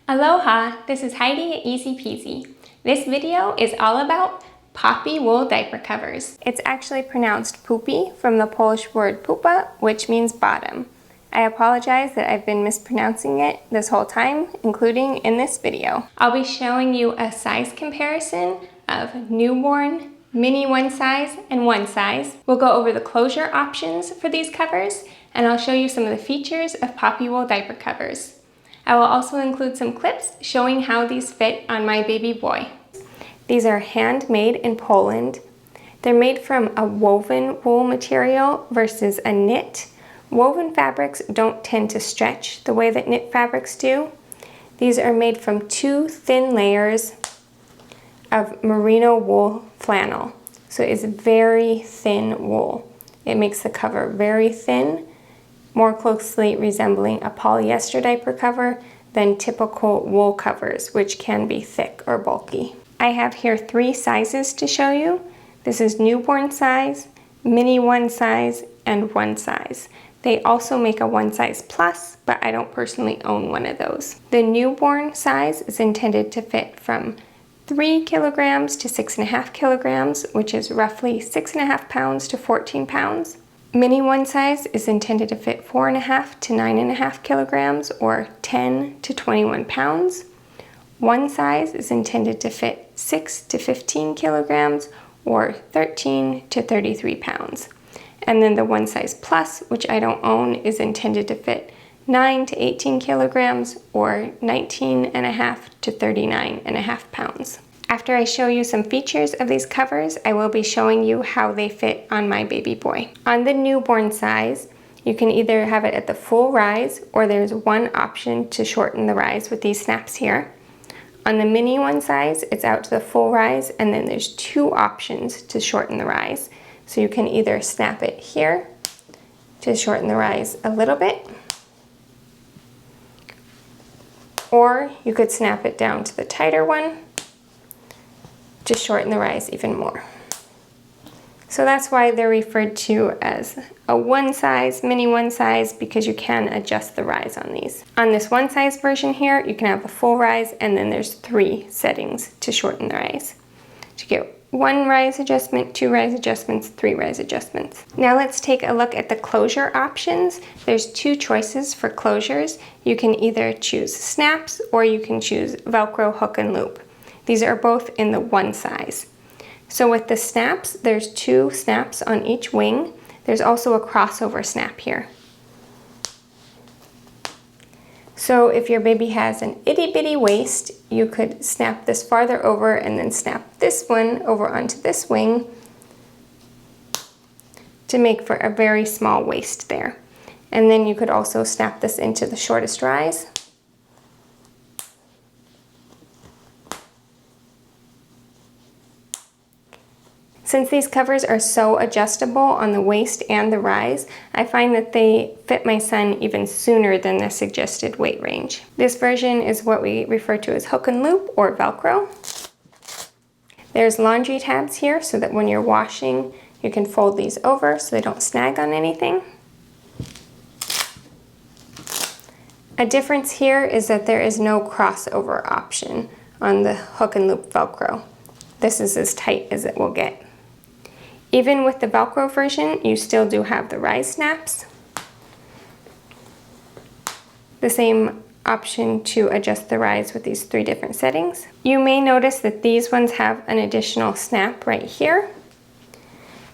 Aloha, this is Heidi at Easy Peasy. This video is all about Puppi wool diaper covers. It's actually pronounced Puppi from the Polish word pupa, which means bottom. I apologize that I've been mispronouncing it this whole time, including in this video. I'll be showing you a size comparison of newborn, mini one size, and one size. We'll go over the closure options for these covers, and I'll show you some of the features of Puppi wool diaper covers. I will also include some clips showing how these fit on my baby boy. These are handmade in Poland. They're made from a woven wool material versus a knit. Woven fabrics don't tend to stretch the way that knit fabrics do. These are made from 2 thin layers of merino wool flannel. So it's very thin wool. It makes the cover very thin, more closely resembling a polyester diaper cover than typical wool covers, which can be thick or bulky. I have here 3 sizes to show you. This is newborn size, mini one size, and one size. They also make a one size plus, but I don't personally own one of those. The newborn size is intended to fit from 3 kilograms to 6.5 kilograms, which is roughly 6.5 pounds to 14 pounds. Mini one size is intended to fit 4.5 to 9.5 kilograms or 10 to 21 pounds. One size is intended to fit 6 to 15 kilograms or 13 to 33 pounds. And then the one size plus, which I don't own, is intended to fit 9 to 18 kilograms or 19.5 to 39.5 pounds. After I show you some features of these covers, I will be showing you how they fit on my baby boy. On the newborn size, you can either have it at the full rise, or there's one option to shorten the rise with these snaps here. On the mini one size, it's out to the full rise, and then there's 2 options to shorten the rise. So you can either snap it here to shorten the rise a little bit, or you could snap it down to the tighter one to shorten the rise even more. So that's why they're referred to as a one size, mini one size, because you can adjust the rise on these. On this one size version here, you can have the full rise, and then there's 3 settings to shorten the rise. To get 1 rise adjustment, 2 rise adjustments, 3 rise adjustments. Now let's take a look at the closure options. There's 2 choices for closures. You can either choose snaps or you can choose Velcro hook and loop. These are both in the one size. So with the snaps, there's 2 snaps on each wing. There's also a crossover snap here. So if your baby has an itty bitty waist, you could snap this farther over and then snap this one over onto this wing to make for a very small waist there. And then you could also snap this into the shortest rise. Since these covers are so adjustable on the waist and the rise, I find that they fit my son even sooner than the suggested weight range. This version is what we refer to as hook and loop or Velcro. There's laundry tabs here so that when you're washing, you can fold these over so they don't snag on anything. A difference here is that there is no crossover option on the hook and loop Velcro. This is as tight as it will get. Even with the Velcro version, you still do have the rise snaps. The same option to adjust the rise with these 3 different settings. You may notice that these ones have an additional snap right here.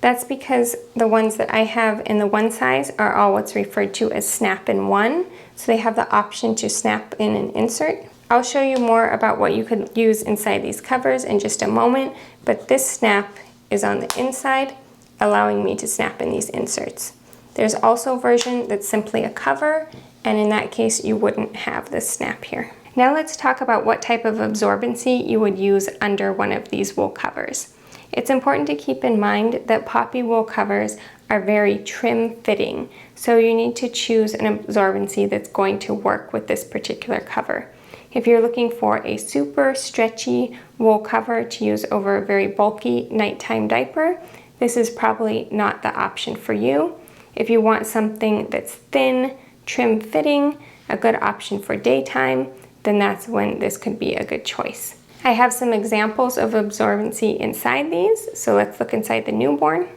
That's because the ones that I have in the one size are all what's referred to as snap in one. So they have the option to snap in and insert. I'll show you more about what you could use inside these covers in just a moment, but this snap is on the inside, allowing me to snap in these inserts. There's also a version that's simply a cover, and in that case you wouldn't have this snap here. Now let's talk about what type of absorbency you would use under one of these wool covers. It's important to keep in mind that Puppi wool covers are very trim fitting, so you need to choose an absorbency that's going to work with this particular cover. If you're looking for a super stretchy wool cover to use over a very bulky nighttime diaper, this is probably not the option for you. If you want something that's thin, trim fitting, a good option for daytime, then that's when this could be a good choice. I have some examples of absorbency inside these, so let's look inside the newborn.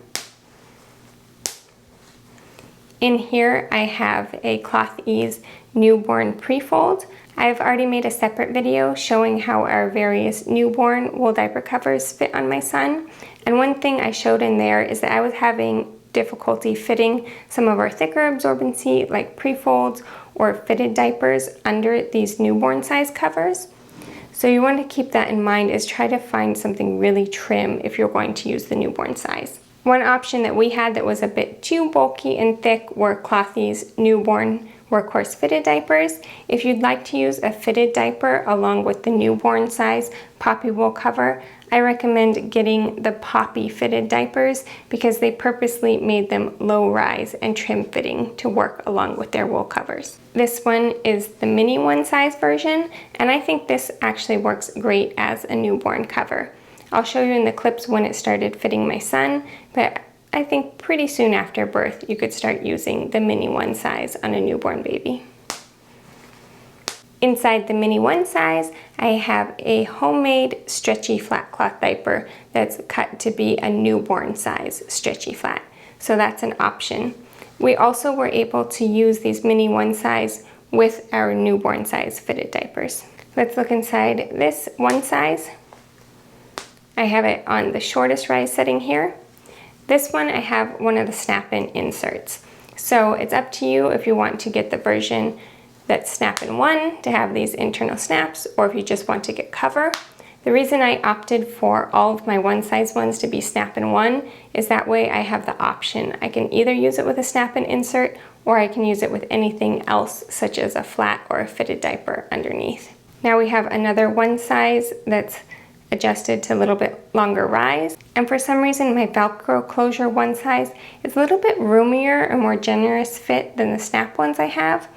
In here I have a Cloth Ease newborn pre-fold. I've already made a separate video showing how our various newborn wool diaper covers fit on my son. And one thing I showed in there is that I was having difficulty fitting some of our thicker absorbency like pre-folds or fitted diapers under these newborn size covers. So you want to keep that in mind, is try to find something really trim if you're going to use the newborn size. One option that we had that was a bit too bulky and thick were Cloth Ease newborn workhorse fitted diapers. If you'd like to use a fitted diaper along with the newborn size Puppi wool cover, I recommend getting the Puppi fitted diapers because they purposely made them low rise and trim fitting to work along with their wool covers. This one is the mini one size version, and I think this actually works great as a newborn cover. I'll show you in the clips when it started fitting my son, but I think pretty soon after birth you could start using the mini one size on a newborn baby. Inside the mini one size, I have a homemade stretchy flat cloth diaper that's cut to be a newborn size stretchy flat. So that's an option. We also were able to use these mini one size with our newborn size fitted diapers. Let's look inside this one size. I have it on the shortest rise setting here. This one I have one of the snap-in inserts. So it's up to you if you want to get the version that's snap-in one to have these internal snaps, or if you just want to get cover. The reason I opted for all of my one size ones to be snap-in one is that way I have the option. I can either use it with a snap-in insert, or I can use it with anything else such as a flat or a fitted diaper underneath. Now we have another one size that's adjusted to a little bit longer rise, and for some reason my Velcro closure one size is a little bit roomier and more generous fit than the snap ones I have.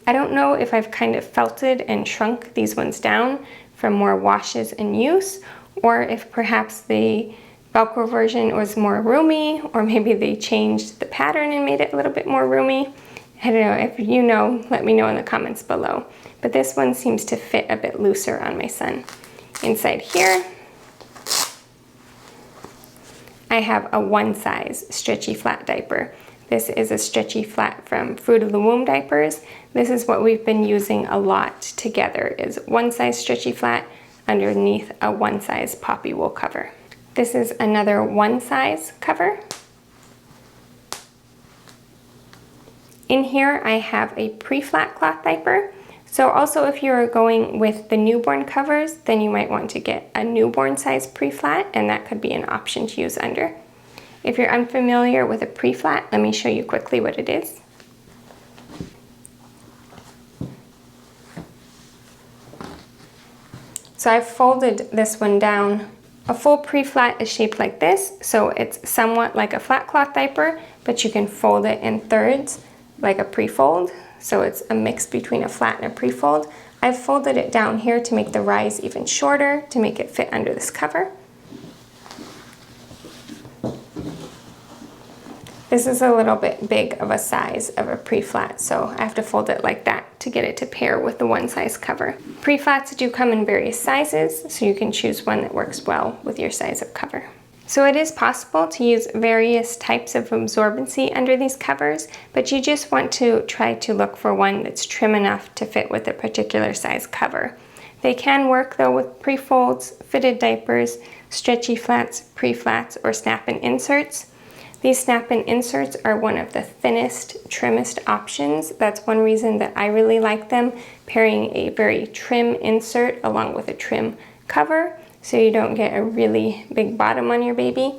I don't know if I've kind of felted and shrunk these ones down from more washes and use, or if perhaps the Velcro version was more roomy, or maybe they changed the pattern and made it a little bit more roomy. I don't know. If you know, let me know in the comments below. But this one seems to fit a bit looser on my son. Inside here, I have a one size stretchy flat diaper. This is a stretchy flat from Fruit of the Womb diapers. This is what we've been using a lot together, is one size stretchy flat underneath a one size Puppi wool cover. This is another one size cover. In here I have a pre-flat cloth diaper. So also if you're going with the newborn covers, then you might want to get a newborn size pre-flat, and that could be an option to use under. If you're unfamiliar with a pre-flat, let me show you quickly what it is. So I've folded this one down. A full pre-flat is shaped like this, so it's somewhat like a flat cloth diaper, but you can fold it in thirds like a pre-fold. So it's a mix between a flat and a pre-fold. I've folded it down here to make the rise even shorter, to make it fit under this cover. This is a little bit big of a size of a pre-flat, so I have to fold it like that to get it to pair with the one size cover. Pre-flats do come in various sizes, so you can choose one that works well with your size of cover. So it is possible to use various types of absorbency under these covers, but you just want to try to look for one that's trim enough to fit with a particular size cover. They can work though with pre-folds, fitted diapers, stretchy flats, pre-flats, or snap-in inserts. These snap-in inserts are one of the thinnest, trimmest options. That's one reason that I really like them, pairing a very trim insert along with a trim cover, so you don't get a really big bottom on your baby.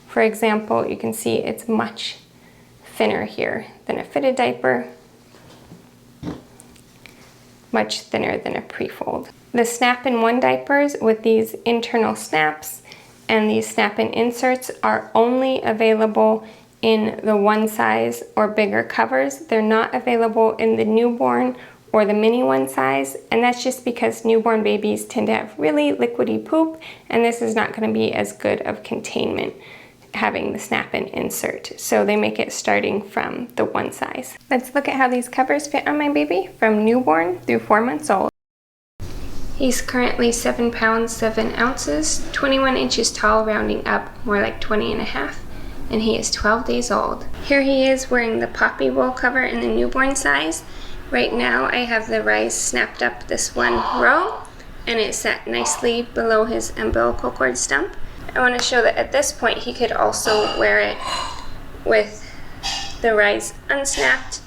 For example, you can see it's much thinner here than a fitted diaper, much thinner than a pre-fold. The snap-in one diapers with these internal snaps and these snap-in inserts are only available in the one size or bigger covers. They're not available in the newborn or the mini one size, and that's just because newborn babies tend to have really liquidy poop, and this is not going to be as good of containment having the snap-in insert, so they make it starting from the one size. Let's look at how these covers fit on my baby from newborn through 4 months old. He's currently 7 pounds, 7 ounces, 21 inches tall, rounding up, more like 20 and a half, and he is 12 days old. Here he is wearing the Puppi wool cover in the newborn size. Right now I have the rise snapped up this one row, and it sat nicely below his umbilical cord stump. I want to show that at this point he could also wear it with the rise unsnapped.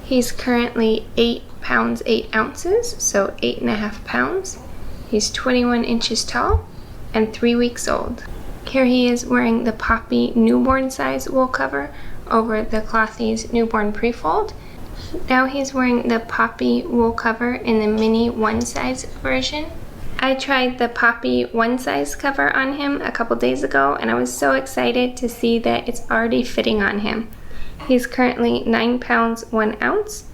He's currently 8 pounds, 8 ounces, so 8.5 pounds. He's 21 inches tall and 3 weeks old. Here he is wearing the Puppi newborn size wool cover over the Clothies newborn prefold. Now he's wearing the Puppi wool cover in the mini one size version. I tried the Puppi one size cover on him a couple days ago, and I was so excited to see that it's already fitting on him. He's currently 9 pounds, 1 ounce,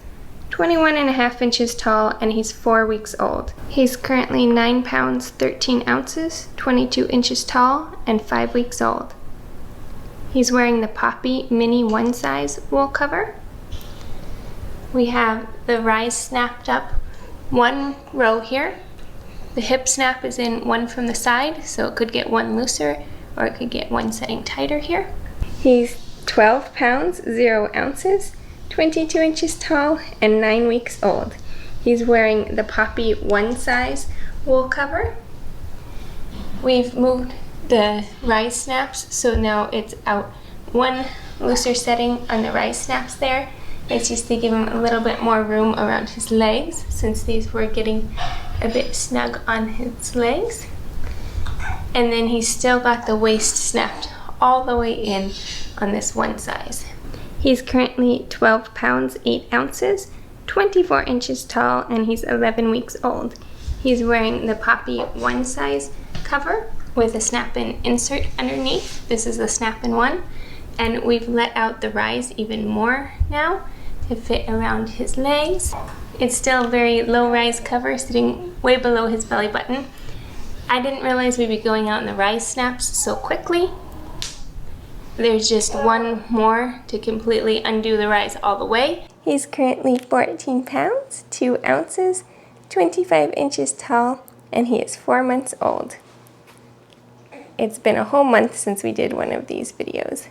21.5 inches tall, and he's 4 weeks old. He's currently 9 pounds, 13 ounces, 22 inches tall, and 5 weeks old. He's wearing the Puppi mini one size wool cover. We have the rise snapped up one row here. The hip snap is in one from the side, so it could get one looser or it could get one setting tighter here. He's 12 pounds, 0 ounces, 22 inches tall, and 9 weeks old. He's wearing the Puppi one size wool cover. We've moved the rise snaps, so now it's out one looser setting on the rise snaps there. It's just to give him a little bit more room around his legs, since these were getting a bit snug on his legs. And then he's still got the waist snapped all the way in on this one size. He's currently 12 pounds, 8 ounces, 24 inches tall, and he's 11 weeks old. He's wearing the Puppi one size cover with a snap-in insert underneath. This is the snap-in one, and we've let out the rise even more now to fit around his legs. It's still a very low rise cover, sitting way below his belly button. I didn't realize we'd be going out in the rise snaps so quickly. There's just one more to completely undo the rise all the way. He's currently 14 pounds, 2 ounces, 25 inches tall, and he is 4 months old. It's been a whole month since we did one of these videos.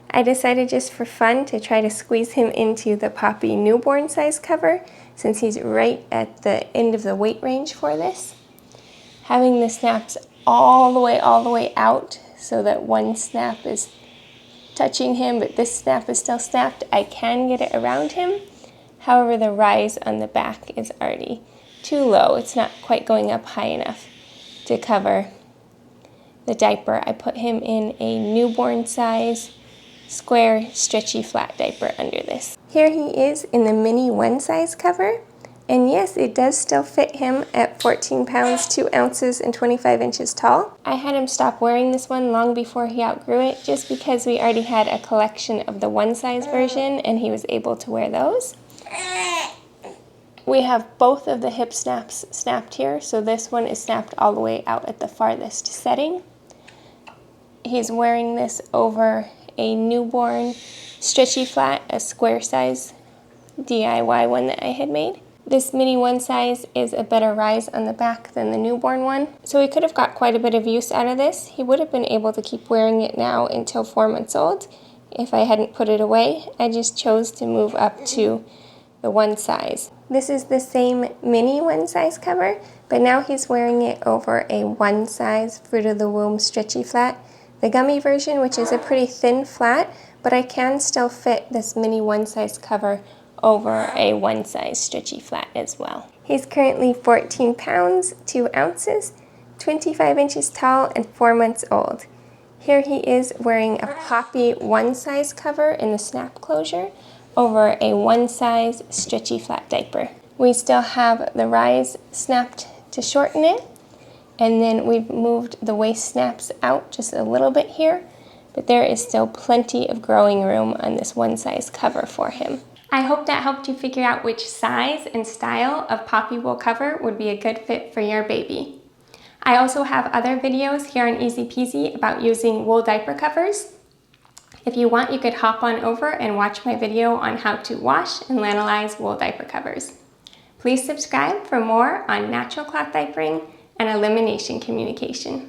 I decided just for fun to try to squeeze him into the Puppi newborn size cover, since he's right at the end of the weight range for this. Having the snaps all the way out so that one snap is touching him, but this snap is still snapped, I can get it around him. However, the rise on the back is already too low. It's not quite going up high enough to cover the diaper. I put him in a newborn size square stretchy flat diaper under this. Here he is in the mini one size cover, and yes, it does still fit him at 14 pounds, 2 ounces, and 25 inches tall. I had him stop wearing this one long before he outgrew it, just because we already had a collection of the one size version and he was able to wear those. We have both of the hip snaps snapped here, so this one is snapped all the way out at the farthest setting. He's wearing this over a newborn stretchy flat, a square size DIY one that I had made. This mini one size is a better rise on the back than the newborn one, so he could have got quite a bit of use out of this. He would have been able to keep wearing it now until 4 months old if I hadn't put it away. I just chose to move up to the one size. This is the same mini one size cover, but now he's wearing it over a one size Fruit of the Womb stretchy flat, the gummy version, which is a pretty thin flat, but I can still fit this mini one size cover over a one size stretchy flat as well. He's currently 14 pounds, 2 ounces, 25 inches tall, and 4 months old. Here he is wearing a Puppi one size cover in the snap closure over a one size stretchy flat diaper. We still have the rise snapped to shorten it, and then we've moved the waist snaps out just a little bit here, but there is still plenty of growing room on this one size cover for him. I hope that helped you figure out which size and style of Puppi wool cover would be a good fit for your baby. I also have other videos here on Easy Peasy about using wool diaper covers. If you want, you could hop on over and watch my video on how to wash and lanolize wool diaper covers. Please subscribe for more on natural cloth diapering and elimination communication.